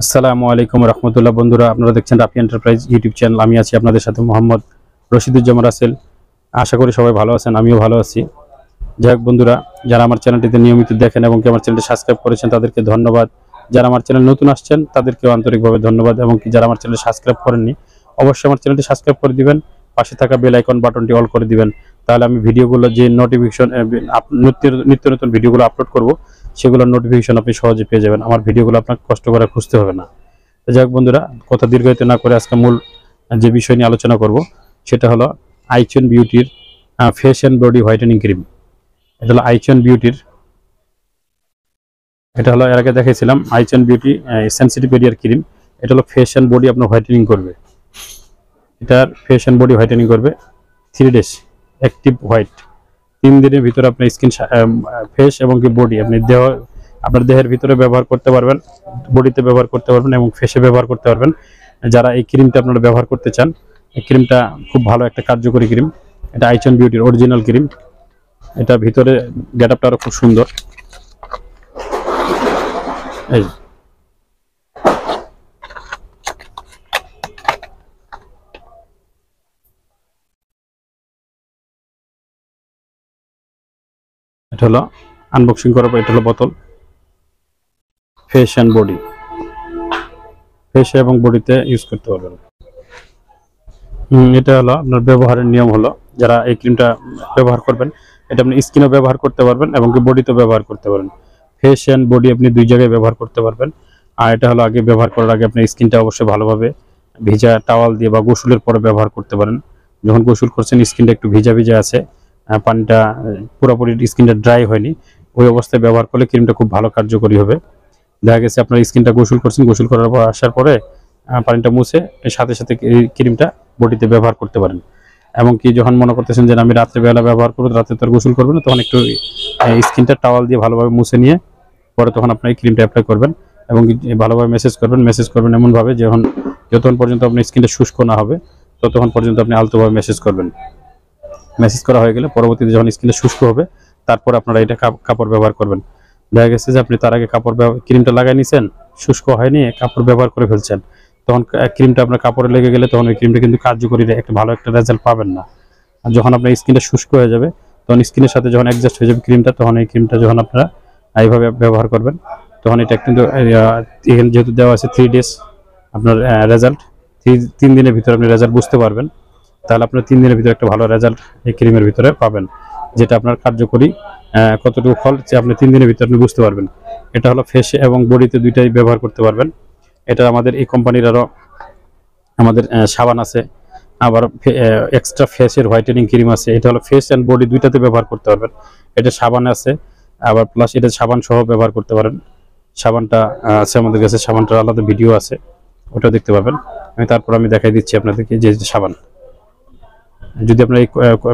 আসসালামু আলাইকুম রহমতুল্লাহ। বন্ধুরা, আপনারা দেখছেন রাফি এন্টারপ্রাইজ ইউটিউব চ্যানেল। আমি আছি আপনাদের সাথে মোহাম্মদ রশিদুজ্জামান রাসেল। আশা করি সবাই ভালো আছেন, আমিও ভালো আছি। যাই হোক বন্ধুরা, যারা আমার চ্যানেলটিতে নিয়মিত দেখেন এবং কি আমার চ্যানেলটি সাবস্ক্রাইব করেছেন তাদেরকে ধন্যবাদ। যারা আমার চ্যানেল নতুন আসছেন তাদেরকেও আন্তরিকভাবে ধন্যবাদ, এবং কি যারা আমার চ্যানেল সাবস্ক্রাইব করেননি অবশ্যই আমার চ্যানেলটি সাবস্ক্রাইব করে দিবেন, পাশে থাকা বেল আইকন বাটনটি অল করে দিবেন। তাহলে আমি ভিডিওগুলো যে নোটিফিকেশন নিত্য নতুন ভিডিওগুলো আপলোড করব সেগুলোর নোটিফিকেশন আপনি সহজে পেয়ে যাবেন। আমার ভিডিওগুলো আপনাকে কষ্ট করে খুঁজতে হবে না। যাই হোক বন্ধুরা, কথা দীর্ঘায়িত না করে আজকে মূল যে বিষয় নিয়ে আলোচনা করব সেটা হলো আইচন বিউটির face and body whitening cream. এটা হলো আইচন বিউটির, এটা হলো এর আগে দেখাইছিলাম আইচন বিউটি সেনসিটিভ এরিয়ার ক্রিম। এটা হলো ফেস অ্যান্ড বডি আপনার হোয়াইটেনিং করবে। এটার ফেস অ্যান্ড বডি হোয়াইটেনিং করবে 3 ডেজ অ্যাক্টিভ হোয়াইট। 3 দিনের ভিতরে আপনার স্কিন ফেস এবং কি বডি আপনি আপনার দেহের ভিতরে ব্যবহার করতে পারবেন, বডিতে ব্যবহার করতে পারবেন এবং ফেসে ব্যবহার করতে পারবেন। যারা এই ক্রিমটা আপনারা ব্যবহার করতে চান, এই ক্রিমটা খুব ভালো একটা কার্যকরী ক্রিম। এটা আইচন বিউটির অরিজিনাল ক্রিম। এটা ভিতরে গেটআপটা আরো খুব সুন্দর। এই এটা হলো আনবক্সিং করার পর এটা হলো বোতল। ফেস অ্যান্ড বডি, ফেস এবং বডিতে ইউজ করতে পারবেন। এটা হলো আপনার ব্যবহারের নিয়ম হলো, যারা এই ক্রিমটা ব্যবহার করবেন এটা আপনি স্কিনও ব্যবহার করতে পারবেন এবং কি বডিতেও ব্যবহার করতে পারবেন। ফেস অ্যান্ড বডি আপনি দুই জায়গায় ব্যবহার করতে পারবেন। আর এটা হলো আগে ব্যবহার করার আগে আপনি স্কিনটা অবশ্যই ভালোভাবে ভিজা টাওয়াল দিয়ে বা গোসলের পরে ব্যবহার করতে পারেন। যখন গোসল করছেন স্কিনটা একটু ভিজা ভিজা আছে, পানিটা পুরোপুরি স্কিনটা ড্রাই হয়নি, ওই অবস্থায় ব্যবহার করলে ক্রিমটা খুব ভালো কার্যকরী হবে। দেখা গেছে আপনার স্কিনটা গোসল করছেন, গোসল করার পর আসার পরে পানিটা মুছে এর সাথে সাথে এই ক্রিমটা বডিতে ব্যবহার করতে পারেন। এবং কি যখন মনে করতেছেন যে আমি রাত্রেবেলা ব্যবহার করবো, রাতে তো আর গোসল করবেন না, তখন একটু স্কিনটা টাওয়াল দিয়ে ভালোভাবে মুছে নিয়ে পরে তখন আপনার এই ক্রিমটা অ্যাপ্লাই করবেন এবং ভালোভাবে মেসেজ করবেন এমনভাবে যতক্ষণ পর্যন্ত আপনার স্কিনটা শুষ্ক না হবে ততক্ষণ পর্যন্ত আপনি আলতোভাবে মেসেজ করবেন। মেসেজ করা হয়ে গেলে পরবর্তীতে যখন স্কিনটা শুষ্ক হবে তারপর আপনারা এটা কাপড় ব্যবহার করবেন। দেখা গেছে যে আপনি তার আগে ক্রিমটা লাগাই নিছেন, শুষ্ক হয়নি, কাপড় ব্যবহার করে ফেলছেন, তখন ক্রিমটা আপনার কাপড়ে লেগে গেলে তখন ওই ক্রিমটা কিন্তু কার্যকরী একটা ভালো একটা রেজাল্ট পাবেন না। আর যখন আপনার স্কিনটা শুষ্ক হয়ে যাবে তখন স্কিনের সাথে যখন অ্যাডজাস্ট হয়ে যাবে ক্রিমটা, তখন এই ক্রিমটা যখন আপনারা এইভাবে ব্যবহার করবেন তখন এটা কিন্তু এখানে যেহেতু দেওয়া আছে 3 ডেজ আপনার রেজাল্ট, 3 দিনের ভিতরে আপনি রেজাল্ট বুঝতে পারবেন। তাহলে আপনার 3 দিনের ভিতরে একটা ভালো রেজাল্ট এই ক্রিমের ভিতরে পাবেন, যেটা আপনার কার্যকরী কতটুকু ফল যে আপনি 3 দিনের ভিতরে আপনি বুঝতে পারবেন। এটা হলো ফেস এবং বডিতে দুইটাই ব্যবহার করতে পারবেন। এটা আমাদের এই কোম্পানির আরও আমাদের সাবান আছে, আবার এক্সট্রা ফেসের হোয়াইটেনিং ক্রিম আছে। এটা হলো ফেস অ্যান্ড বডি দুইটাতে ব্যবহার করতে পারবেন। এটা সাবান আছে, আবার প্লাস এটা সাবান সহ ব্যবহার করতে পারেন। সাবানটা আছে আমাদের কাছে, সাবানটার আলাদা ভিডিও আছে, ওটাও দেখতে পাবেন। তারপর আমি দেখাই দিচ্ছি আপনাদেরকে যে সাবান। যদি আপনার এই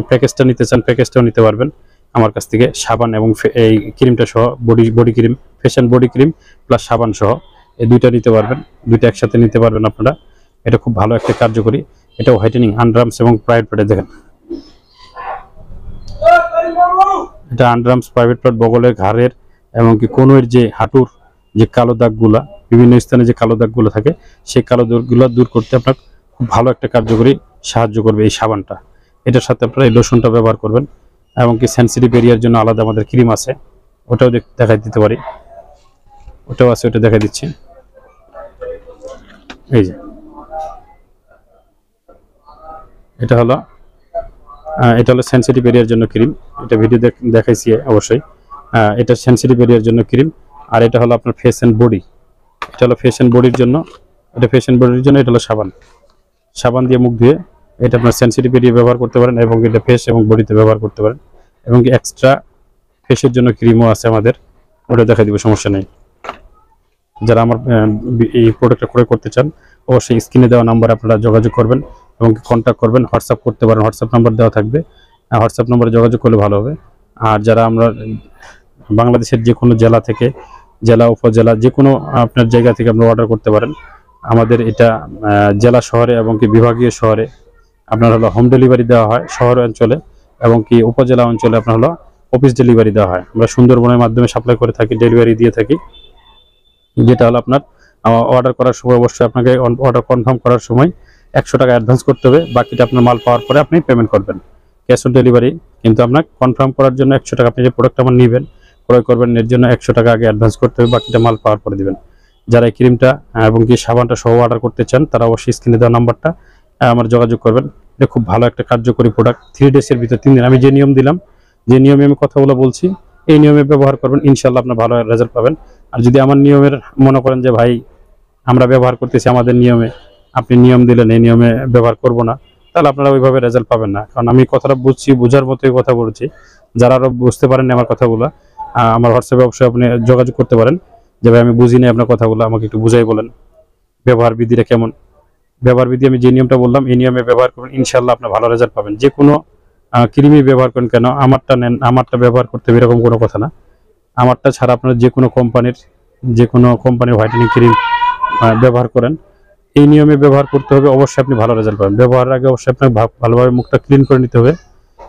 প্যাকেজটা নিতে চান প্যাকেজটাও নিতে পারবেন আমার কাছ থেকে, সাবান এবং এই ক্রিমটা সহ body cream, face and body cream plus সাবান সহ এই দুইটা নিতে পারবেন, দুইটা একসাথে নিতে পারবেন আপনারা। এটা খুব ভালো একটা কার্যকরী। এটা হোয়াইটেনিং আন্ডারআর্মস এবং প্রাইভেট পার্টে দেখেন, এটা আন্ডারআর্মস প্রাইভেট পার্ট, বগলের, ঘাড়ের এবং কি কোণের যে হাঁটুর যে কালো দাগগুলা, বিভিন্ন স্থানে যে কালো দাগগুলো থাকে সেই কালো দাগগুলো দূর করতে আপনার খুব ভালো একটা কার্যকরী সাহায্য করবে এই সাবানটা। এটার সাথে আপনারা এই লোশনটা ব্যবহার করবেন এবং কি সেনসিটিভ এরিয়ার জন্য আলাদা আমাদের ক্রিম আছে, ওটাও দেখাই দিতে পারি, ওটাও আছে, ওটা দেখাই দিচ্ছি। এই যে এটা হলো সেনসিটিভ এরিয়ার জন্য ক্রিম, এটা ভিডিও দেখাইছি অবশ্যই। এটা সেনসিটিভ এরিয়ার জন্য ক্রিম। আর এটা হলো আপনার ফেস অ্যান্ড বডি, এটা হলো ফেস অ্যান্ড বডির জন্য, এটা ফেস অ্যান্ড বডির জন্য। এটা হলো সাবান দিয়ে মুখ ধুয়ে এটা আপনার সেনসিটিভ এরিয়া ব্যবহার করতে পারেন এবং এটা ফেস এবং বডিতে ব্যবহার করতে পারেন। এবং এক্সট্রা ফেসের জন্য ক্রিমও আছে আমাদের, ওটা দেখা দিব, সমস্যা নেই। যারা আমার এই প্রোডাক্টটা ক্রয় করতে চান অবশ্যই স্ক্রিনে দেওয়া নাম্বারে আপনারা যোগাযোগ করবেন এবং কন্ট্যাক্ট করবেন, হোয়াটসঅ্যাপ করতে পারেন, হোয়াটসঅ্যাপ নাম্বার দেওয়া থাকবে, হোয়াটসঅ্যাপ নাম্বারে যোগাযোগ করলে ভালো হবে। আর যারা আমরা বাংলাদেশের যে কোনো জেলা থেকে, জেলা উপজেলা যে কোনো আপনার জায়গা থেকে আপনারা অর্ডার করতে পারেন। আমাদের এটা জেলা শহরে এবং কি বিভাগীয় শহরে আপনার হলো হোম ডেলিভারি দেওয়া হয়, শহর অঞ্চলে এবং কি উপজেলা অঞ্চলে আপনার হলো অফিস ডেলিভারি দেওয়া হয়। আমরা সুন্দরবনের মাধ্যমে সাপ্লাই করে থাকি, ডেলিভারি দিয়ে থাকি, যেটা হলো আপনার অর্ডার করার সময় অবশ্যই আপনাকে অর্ডার কনফার্ম করার সময় 100 টাকা অ্যাডভান্স করতে হবে, বাকিটা আপনার মাল পাওয়ার পরে আপনি পেমেন্ট করবেন ক্যাশ অন ডেলিভারি। কিন্তু আপনার কনফার্ম করার জন্য 100 টাকা, আপনি যে প্রোডাক্ট আমার নেবেন ক্রয় করবেন এর জন্য 100 টাকা আগে অ্যাডভান্স করতে হবে, বাকিটা মাল পাওয়ার পরে দিবেন। যারা এই ক্রিমটা এবং কি সাবানটা সহ অর্ডার করতে চান তারা অবশ্যই স্ক্রিনে দেওয়া নাম্বারটা আমার যোগাযোগ করবেন। এটা খুব ভালো একটা কার্যকরী প্রোডাক্ট। 3 ডেজের ভিতর 3 দিন আমি যে নিয়ম দিলাম, যে নিয়মে আমি কথাগুলো বলছি, এই নিয়মে ব্যবহার করবেন, ইনশাল্লাহ আপনার ভালো রেজাল্ট পাবেন। আর যদি আমার নিয়মের মনে করেন যে ভাই আমরা ব্যবহার করতেছি আমাদের নিয়মে, আপনি নিয়ম দিলেন এই নিয়মে ব্যবহার করব না, তাহলে আপনারা ওইভাবে রেজাল্ট পাবেন না। কারণ আমি কথাটা বুঝছি, বোঝার মতোই কথা বলছি। যারা আরো বুঝতে পারেন আমার কথাগুলো, আমার হোয়াটসঅ্যাপে অবশ্যই আপনি যোগাযোগ করতে পারেন যে ভাই আমি বুঝি নাই আপনার কথাগুলো, আমাকে একটু বুঝাই বলেন ব্যবহার বিধিটা কেমন। ব্যবহার বিধি আমি যে নিয়মটা বললাম এই নিয়মে ব্যবহার করবেন, ইনশাল্লাহ আপনার ভালো রেজাল্ট পাবেন। যে কোনো ক্রিমই ব্যবহার করেন কেন, আমারটা নেন, আমারটা ব্যবহার করতে হবে এরকম কোনো কথা না। আমারটা ছাড়া আপনার যে কোনো কোম্পানির হোয়াইটেনিং ক্রিম ব্যবহার করেন, এই নিয়মে ব্যবহার করতে হবে, অবশ্যই আপনি ভালো রেজাল্ট পাবেন। ব্যবহারের আগে অবশ্যই আপনাকে ভালোভাবে মুখটা ক্লিন করে নিতে হবে,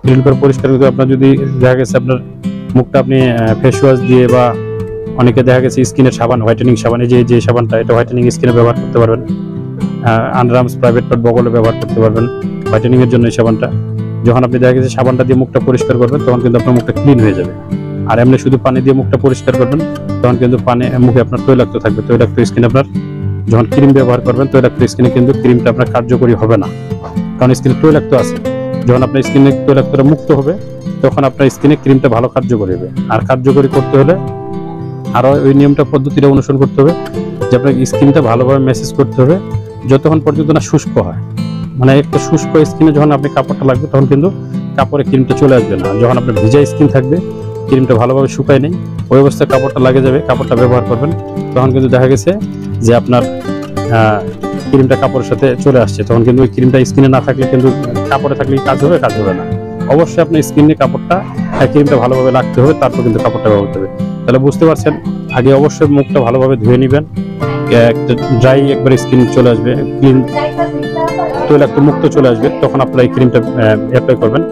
ক্লিন করে পরিষ্কার করতে হবে। আপনার যদি দেখা গেছে আপনার মুখটা আপনি ফেস ওয়াশ দিয়ে, বা অনেকে দেখা গেছে স্কিনের সাবান, হোয়াইটেনিং সাবান, এই যে সাবানটা এটা হোয়াইটেনিং স্কিনে ব্যবহার করতে পারবেন, আন্ডারআর্মস, প্রাইভেট পার্ট, বগলে ব্যবহার করতে পারবেন হোয়াইটেনিং এর জন্য এই সাবানটা। যখন আপনি দেখা গেছে সাবানটা দিয়ে মুখটা পরিষ্কার করবেন তখন কিন্তু আপনার মুখটা ক্লিন হয়ে যাবে। আর এমনি শুধু পানি দিয়ে মুখটা পরিষ্কার করবেন তখন কিন্তু মুখে আপনার তৈলাক্ত থাকবে, তৈলাক্ত স্কিন আপনার যখন ক্রিম ব্যবহার করবেন তৈলাক্ত স্কিনে কিন্তু ক্রিমটা আপনার কার্যকরী হবে না, কারণ স্কিনে তৈলাক্ত আছে। যখন আপনার স্কিনে তৈলাক্তটা মুক্ত হবে তখন আপনার স্কিনে ক্রিমটা ভালো কার্যকরী হবে। আর কার্যকরী করতে হলে আরো ওই নিয়মটা পদ্ধতিটা অনুসরণ করতে হবে যে আপনার স্কিনটা ভালোভাবে ম্যাসেজ করতে হবে যতক্ষণ পর্যন্ত না শুষ্ক হয়। মানে একটা শুষ্ক স্কিনে যখন আপনি কাপড়টা লাগবে তখন কিন্তু কাপড়ে ক্রিমটা চলে আসবে না। যখন আপনার ভিজা স্কিন থাকবে, ক্রিমটা ভালোভাবে শুকায় নেই, ওই অবস্থায় কাপড়টা লাগে যাবে, কাপড়টা ব্যবহার করবেন, তখন কিন্তু দেখা গেছে যে আপনার ক্রিমটা কাপড়ের সাথে চলে আসছে। তখন কিন্তু ওই ক্রিমটা স্কিনে না থাকলে কিন্তু কাপড়ে থাকলে কাজ হবে না। অবশ্যই আপনার স্কিনে কাপড়টা ক্রিমটা ভালোভাবে লাগতে হবে, তারপর কিন্তু কাপড়টা ব্যবহার করতে হবে। তাহলে বুঝতে পারছেন, আগে অবশ্যই মুখটা ভালোভাবে ধুয়ে নেবেন, একটা ড্রাই একবার স্কিন চলে আসবে, ক্লিন তৈলাক্ত মুক্ত চলে আসবে, তখন আপনার এই ক্রিমটা অ্যাপ্লাই করবেন।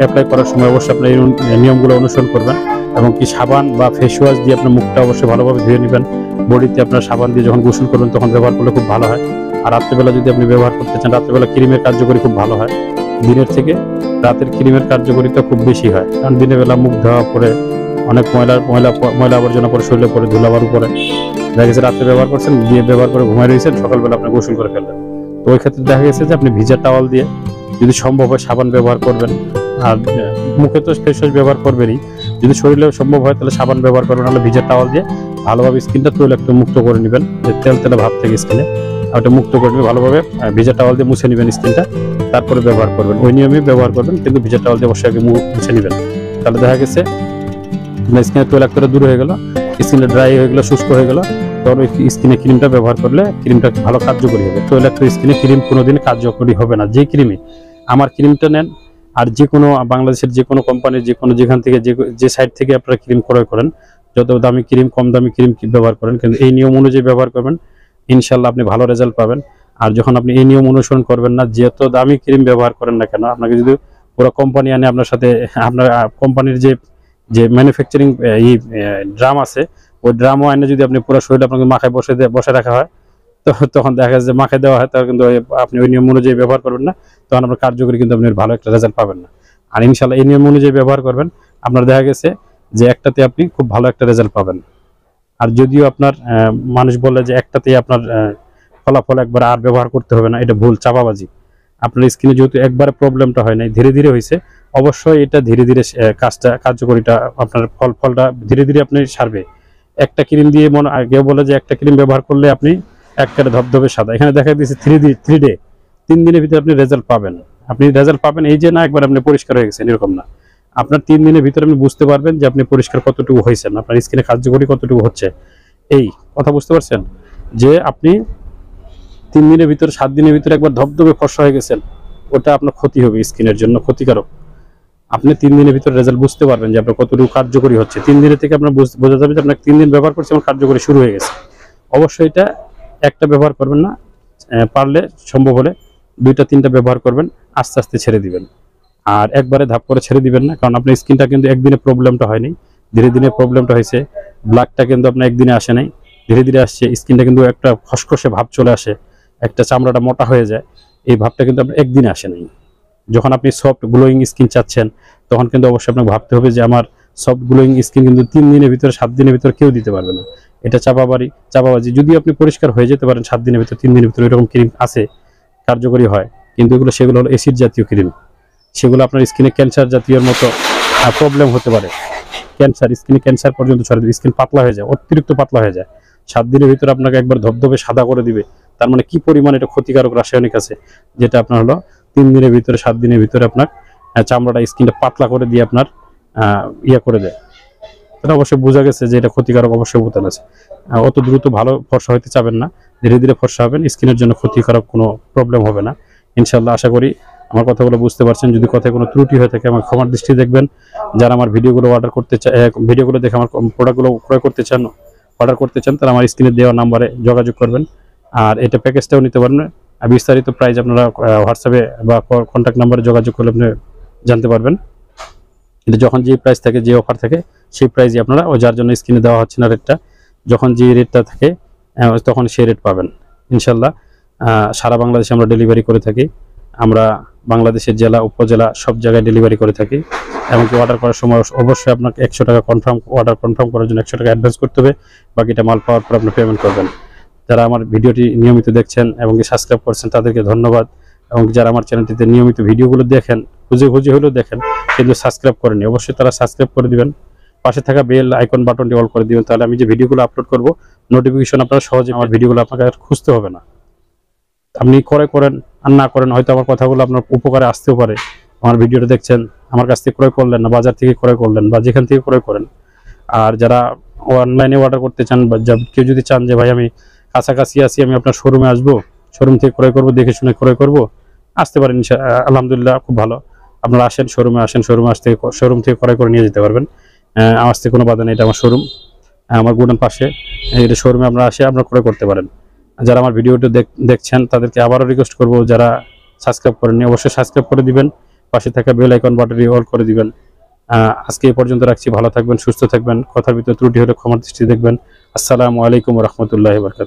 অ্যাপ্লাই করার সময় অবশ্যই আপনার এই নিয়মগুলো অনুসরণ করবেন, এবং কি সাবান বা ফেস ওয়াশ দিয়ে আপনার মুখটা অবশ্যই ভালোভাবে ধুয়ে নেবেন। বডিতে আপনার সাবান দিয়ে যখন গোসল করবেন তখন ব্যবহার করলে খুব ভালো হয়। আর রাত্রেবেলা যদি আপনি ব্যবহার করতে চান, রাত্রেবেলা ক্রিমের কার্যকরী খুব ভালো হয়, দিনের থেকে রাতের ক্রিমের কার্যকরিতা খুব বেশি হয়। কারণ দিনের বেলা মুখ ধোয়া পরে অনেক ময়লা আবর্জনা পরে শরীরে পরে, ধুলাবার উপরে দেখা গেছে রাত্রে ব্যবহার করছেন, দিয়ে ব্যবহার করে ঘুমাই রয়েছেন, সকালবেলা আপনি গোসল করে ফেললেন। তো ওই ক্ষেত্রে দেখা গেছে যে আপনি ভিজা টাওয়াল দিয়ে যদি সম্ভব হয় সাবান ব্যবহার করবেন। আর মুখে তো ফেস ওয়াশ ব্যবহার করবেনই, যদি শরীরে সম্ভব হয় তাহলে সাবান ব্যবহার করবেন, নাহলে ভিজা টাওয়াল দিয়ে ভালোভাবে স্কিনটা তৈলাক্ত মুক্ত করে নেবেন, যে তেল ভাব থেকে স্কিনে ওটা মুক্ত করে নেবেন, ভালোভাবে ভিজা টাওয়াল দিয়ে মুছে নেবেন স্কিনটা, তারপরে ব্যবহার করবেন। ওই নিয়মে ব্যবহার করবেন, কিন্তু ভিজা টাওয়াল দিয়ে অবশ্যই আগে মুছে নেবেন। তাহলে দেখা গেছে স্কিনের তৈলাক্তটা দূর হয়ে গেল, স্কিনটা ড্রাই হয়ে গেল, শুষ্ক হয়ে গেল, তখন ওই স্কিনে ক্রিমটা ব্যবহার করলে ক্রিমটা ভালো কার্যকরী হবে। তৈলাক্ত স্কিনে ক্রিম কোনোদিন কার্যকরী হবে না। যে ক্রিমই আমার ক্রিমটা নেন, আর যে কোনো বাংলাদেশের যে কোনো কোম্পানির যেখান থেকে যে সাইট থেকে আপনারা ক্রিম ক্রয় করেন, যত দামি ক্রিম কম দামি ক্রিম ব্যবহার করেন, কিন্তু এই নিয়ম অনুযায়ী ব্যবহার করবেন, ইনশাল্লাহ আপনি ভালো রেজাল্ট পাবেন। আর যখন আপনি এই নিয়ম অনুসরণ করবেন না, যত দামি ক্রিম ব্যবহার করেন না কেন, আপনাকে যদি পুরো কোম্পানি আনে আপনার সাথে, আপনার কোম্পানির যে ম্যানুফ্যাকচারিং ড্রাম আছে, ওই ড্রামও আনে যদি আপনি পুরো শরীরে আপনাকে মাথায় বসে রাখা হয়, তো তখন দেখা যাচ্ছে যে মাথায় দেওয়া হয়, তাহলে কিন্তু আপনি ওই নিয়ম অনুযায়ী ব্যবহার করবেন না, তখন আপনার কার্যকরী কিন্তু আপনি ভালো একটা রেজাল্ট পাবেন না। আর ইনশাল্লাহ এই নিয়ম অনুযায়ী ব্যবহার করবেন, আপনার দেখা গেছে যে একটাতে আপনি খুব ভালো একটা রেজাল্ট পাবেন। আর যদিও আপনার মানুষ বলে যে একটাতেই আপনার ফলাফল একবার আর ব্যবহার করতে হবে না, এটা ভুল, চাপাবাজি। আপনার স্কিনে যেহেতু একবারে প্রবলেমটা হয় নাই, ধীরে ধীরে হয়েছে, অবশ্যই এটা ধীরে ধীরে কার্যকরিতা আপনার ফলটা ধীরে ধীরে আপনি সারবে। একটা ক্রিম দিয়ে কেউ বলে যে একটা ক্রিম ব্যবহার করলে আপনি একটা ধবধবে সাদা, এখানে দেখা দিয়েছে 3 ডে 3 দিনের ভিতরে আপনি রেজাল্ট পাবেন। আপনি রেজাল্ট পাবেন এই যে না একবার আপনি পরিষ্কার হয়ে গেছেন, এরকম না। আপনার 3 দিনের ভিতরে আপনি বুঝতে পারবেন যে আপনি পরিষ্কার কতটুকু হয়েছেন, আপনার স্কিনে কার্যকরী কতটুকু হচ্ছে। এই কথা বুঝতে পারছেন যে আপনি 3 দিনের ভিতরে 7 দিনের ভিতরে একবার ধবধবে ফর্সা হয়ে গেছেন, ওটা আপনার ক্ষতি হবে, স্কিনের জন্য ক্ষতিকারক। আপনি 3 দিনের ভিতরে রেজাল্ট বুঝতে পারবেন যে আপনার কতটুকু কার্যকরী হচ্ছে। 3 দিনের থেকে আপনার বোঝা যাবে যে আপনার 3 দিন ব্যবহার করছে আমার কার্যকরী শুরু হয়ে গেছে। অবশ্যই এটা একটা ব্যবহার করবেন না, পারলে সম্ভব হলে 2টা 3টা ব্যবহার করবেন, আস্তে আস্তে ছেড়ে দিবেন। আর একবারে ধাপ করে ছেড়ে দিবেন না, কারণ আপনার স্কিনটা কিন্তু একদিনে প্রবলেমটা হয়নি, ধীরে ধীরে প্রবলেমটা হয়েছে। ব্ল্যাকটা কিন্তু আপনার একদিনে আসে নাই, ধীরে ধীরে আসছে, স্কিনটা কিন্তু একটা খসখসে ভাব চলে আসে, একটা চামড়াটা মোটা হয়ে যায়। এই ভাবটা কিন্তু আপনার একদিনে আসে নাই। যখন আপনি সফট গ্লোয়িং স্কিন চাচ্ছেন, তখন কিন্তু অবশ্যই আপনাকে ভাবতে হবে যে আমার সফট গ্লোয়িং স্কিন কিন্তু 3 দিনের ভিতরে 7 দিনের ভিতরে কেউ দিতে পারবে না। এটা চাপাবাজি। যদি আপনি পরিষ্কার হয়ে যেতে পারেন 7 দিনের ভিতরে, 3 দিনের ভিতরে, এরকম ক্রিম আছে কার্যকরী হয়, কিন্তু সেগুলো হলো অ্যাসিড জাতীয় ক্রিম। সেগুলো আপনার স্কিনে ক্যান্সার জাতীয় মতো প্রবলেম হতে পারে। স্কিনে ক্যান্সার পর্যন্ত ছড়িয়ে দেবে, স্কিন পাতলা হয়ে যায়, অতিরিক্ত পাতলা হয়ে যায়। 7 দিনের ভিতরে আপনাকে একবার ধবধবে সাদা করে দিবে। তার মানে কি পরিমাণ এটা ক্ষতিকারক রাসায়নিক আছে, যেটা আপনার হলো 3 দিনের ভিতরে 7 দিনের ভিতরে আপনার চামড়াটা স্কিনটা পাতলা করে দিয়ে আপনার করে দেয়। এটা অবশ্যই বোঝা গেছে যে এটা ক্ষতিকারক, অবশ্যই বোতল আছে। অত দ্রুত ভালো ফর্সা হইতে চাবেন না, ধীরে ধীরে ফর্সা হবেন, স্কিনের জন্য ক্ষতিকারক কোনো প্রবলেম হবে না ইনশাল্লাহ। আশা করি আমার কথাগুলো বুঝতে পারছেন। যদি কথায় কোনো ত্রুটি হয়ে থাকে আমার ক্ষমার দৃষ্টি দেখবেন। যারা আমার ভিডিওগুলো অর্ডার করতে চান, ভিডিওগুলো দেখে আমার প্রোডাক্টগুলো ক্রয় করতে চান, অর্ডার করতে চান, তারা আমার স্ক্রিনে দেওয়া নাম্বারে যোগাযোগ করবেন। আর এটা প্যাকেজটাও নিতে পারবেন। বিস্তারিত প্রাইস আপনারা হোয়াটসঅ্যাপে বা কন্ট্যাক্ট নাম্বারে যোগাযোগ করলে আপনি জানতে পারবেন। কিন্তু যখন যে প্রাইস থাকে, যে অফার থাকে, সেই প্রাইসই আপনারা যার জন্য স্ক্রিনে দেওয়া হচ্ছে না রেটটা, যখন যে রেটটা থাকে তখন সেই রেট পাবেন ইনশাল্লাহ। সারা বাংলাদেশে আমরা ডেলিভারি করে থাকি। আমরা বাংলাদেশের জেলা উপজেলা সব জায়গায় ডেলিভারি করে থাকি। এমনকি অর্ডার করার সময় অবশ্যই আপনাকে 100 টাকা অর্ডার কনফার্ম করার জন্য 100 টাকা অ্যাডভান্স করতে হবে। বাকিটা মাল পাওয়ার পর আপনি পেমেন্ট করবেন। যারা আমার ভিডিওটি নিয়মিত দেখছেন এবং সাবস্ক্রাইব করছেন তাদেরকে ধন্যবাদ। এবং যারা আমার চ্যানেলটিতে নিয়মিত ভিডিওগুলো দেখেন, খুঁজে হলেও দেখেন কিন্তু সাবস্ক্রাইব করেনি, অবশ্যই তারা সাবস্ক্রাইব করে দিবেন। পাশে থাকা বেল আইকন বাটনটি অল করে দিবেন, তাহলে আমি যে ভিডিওগুলো আপলোড করব নোটিফিকেশন আপনারা সহজে, আমার ভিডিওগুলো আপনাকে আর খুঁজতে হবে না। আপনি ক্রয় করেন আর না করেন, হয়তো আমার কথাগুলো আপনার উপকারে আসতেও পারে। আমার ভিডিওটা দেখছেন, আমার কাছ থেকে ক্রয় করলেন না, বাজার থেকে ক্রয় করলেন বা যেখান থেকে ক্রয় করেন। আর যারা অনলাইনে অর্ডার করতে চান বা কেউ যদি চান যে ভাই আমি কাছাকাছি আছি, আমি আপনার শোরুমে আসবো, শোরুম থেকে ক্রয় করবো, দেখে শুনে ক্রয় করবো, আসতে পারেন। আলহামদুলিল্লাহ, খুব ভালো। আপনারা আসেন, শোরুমে আসেন, শোরুম থেকে ক্রয় করে নিয়ে যেতে পারবেন। আসতে কোনো বাধা নেই। এটা আমার শোরুম, আমার গোডাউন পাশে। এটা শোরুমে আপনারা আপনারা ক্রয় করতে পারেন। যারা আমার ভিডিওটা দেখছেন তাদেরকে আবারও রিকোয়েস্ট করবো, যারা সাবস্ক্রাইব করেননি অবশ্যই সাবস্ক্রাইব করে দিবেন, পাশে থাকা বেল আইকন বাটনটি অল করে দিবেন। আজকে এই পর্যন্ত রাখছি। ভালো থাকবেন, সুস্থ থাকবেন। কথার ভিতরে ত্রুটি হলে ক্ষমার দৃষ্টি দেখবেন। আসসালামু আলাইকুম ওয়া রাহমাতুল্লাহি ওয়া বারাকাতুহু।